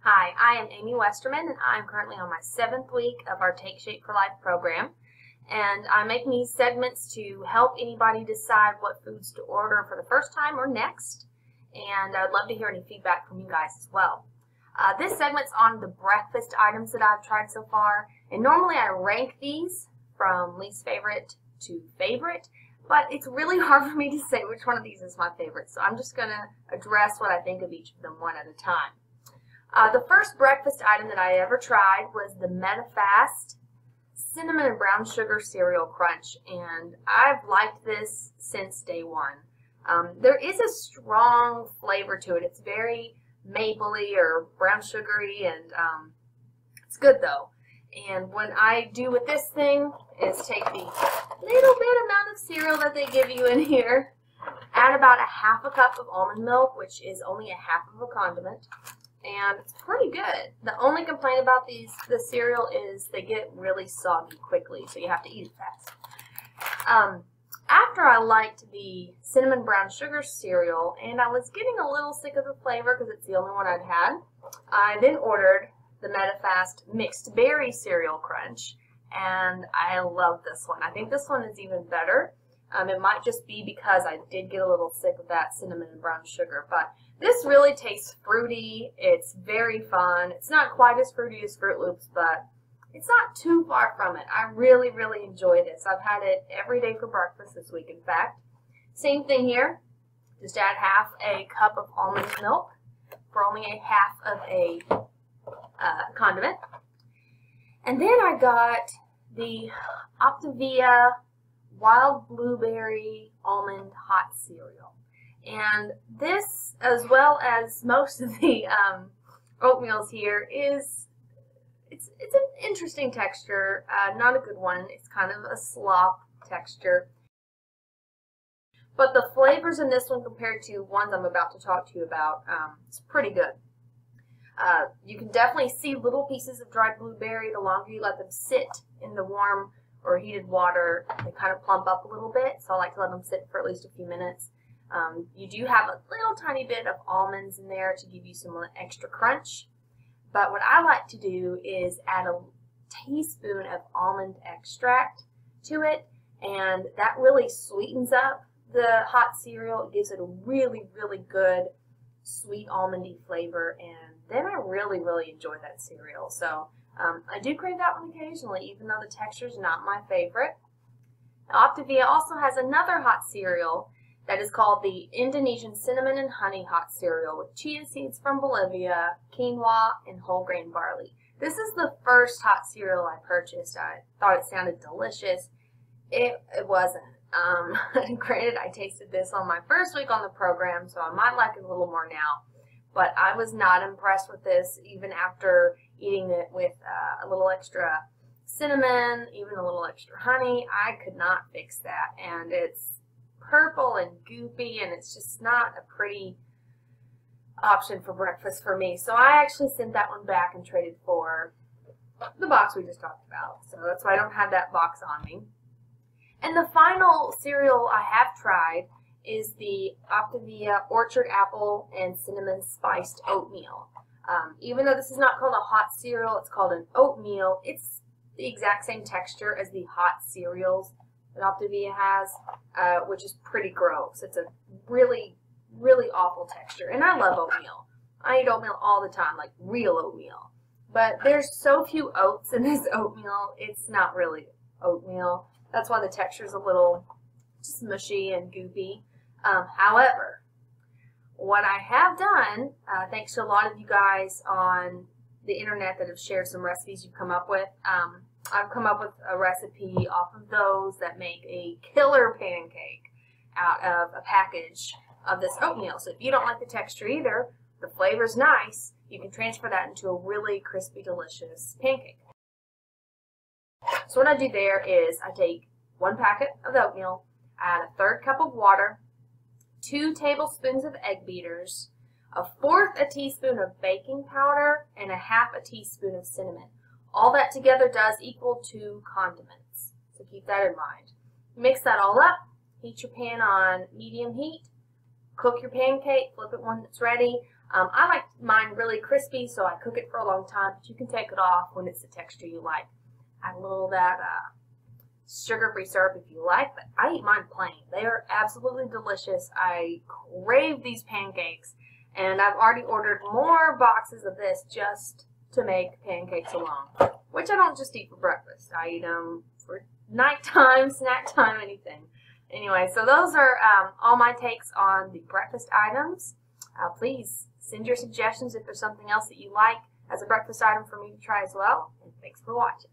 Hi, I am Amy Westerman, and I'm currently on my 7th week of our Take Shape for Life program. And I'm making these segments to help anybody decide what foods to order for the first time or next. And I'd love to hear any feedback from you guys as well. This segment's on the breakfast items that I've tried so far. And normally I rank these from least favorite to favorite, but it's really hard for me to say which one of these is my favorite. So I'm just going to address what I think of each of them one at a time. The first breakfast item that I ever tried was the Medifast Cinnamon and Brown Sugar Cereal Crunch, and I've liked this since day one. There is a strong flavor to it. It's very mapley or brown sugary, and it's good though. And what I do with this thing is take the little bit amount of cereal that they give you in here, add about a half a cup of almond milk, which is only a half of a condiment, and it's pretty good. The only complaint about the cereal is they get really soggy quickly, so you have to eat it fast. After I liked the cinnamon brown sugar cereal, and I was getting a little sick of the flavor because it's the only one I'd had, I then ordered the Medifast Mixed Berry Cereal Crunch, and I love this one. I think this one is even better. It might just be because I did get a little sick of that cinnamon and brown sugar, but this really tastes fruity. It's very fun. It's not quite as fruity as Fruit Loops, but it's not too far from it. I really, really enjoy this. I've had it every day for breakfast this week, in fact. Same thing here. Just add half a cup of almond milk for only a half of a condiment. And then I got the Optavia Wild Blueberry Almond Hot Cereal. And this, as well as most of the oatmeals here, it's an interesting texture, not a good one. It's kind of a slop texture. But the flavors in this one compared to ones I'm about to talk to you about, it's pretty good. You can definitely see little pieces of dried blueberry. The longer you let them sit in the warm or heated water, they kind of plump up a little bit, so I like to let them sit for at least a few minutes. You do have a little tiny bit of almonds in there to give you some extra crunch, but what I like to do is add a teaspoon of almond extract to it, and that really sweetens up the hot cereal. It gives it a really, really good sweet almondy flavor, and then I really, really enjoy that cereal. So I do crave that one occasionally, even though the texture is not my favorite. Optavia also has another hot cereal that is called the Indonesian Cinnamon and Honey Hot Cereal with chia seeds from Bolivia, quinoa, and whole grain barley. This is the first hot cereal I purchased. I thought it sounded delicious. It wasn't. Granted, I tasted this on my first week on the program, so I might like it a little more now. But I was not impressed with this, even after eating it with a little extra cinnamon, even a little extra honey. I could not fix that, and it's purple and goopy, and it's just not a pretty option for breakfast for me. So I actually sent that one back and traded for the box we just talked about. So that's why I don't have that box on me. And the final cereal I have tried is the Optavia Orchard Apple and Cinnamon Spiced Oatmeal. Even though this is not called a hot cereal, it's called an oatmeal. It's the exact same texture as the hot cereals that Optavia has, which is pretty gross. It's a really, really awful texture. And I love oatmeal. I eat oatmeal all the time, like real oatmeal. But there's so few oats in this oatmeal, it's not really oatmeal. That's why the texture is a little just mushy and goopy. However, what I have done, thanks to a lot of you guys on the internet that have shared some recipes you've come up with, I've come up with a recipe off of those that make a killer pancake out of a package of this oatmeal. So if you don't like the texture either, the flavor's nice, you can transfer that into a really crispy, delicious pancake. So what I do there is I take 1 packet of oatmeal, add a 1/3 cup of water, 2 tablespoons of egg beaters, a 1/4 teaspoon of baking powder, and a 1/2 teaspoon of cinnamon. All that together does equal 2 condiments, so keep that in mind. Mix that all up, heat your pan on medium heat, cook your pancake, flip it when it's ready. I like mine really crispy, so I cook it for a long time, but you can take it off when it's the texture you like. Add a little of that sugar-free syrup if you like, but I eat mine plain. They are absolutely delicious. I crave these pancakes, and I've already ordered more boxes of this just to make pancakes alone, which I don't just eat for breakfast. I eat them for nighttime, snack time, anything. Anyway, so those are all my takes on the breakfast items. Please send your suggestions if there's something else that you like as a breakfast item for me to try as well. And thanks for watching.